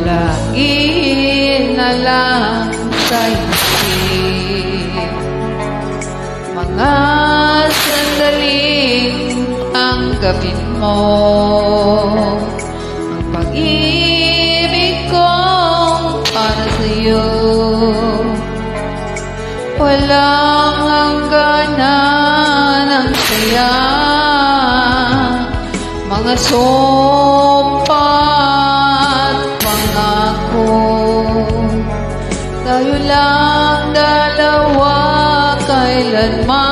Lagi na lang sa isip mga sandaling ang gabi mo. Ang pag-ibig kong para sa'yo walang hangganan ng saya. Mga sumpa at pangako, tayo lang dalawa kailanman.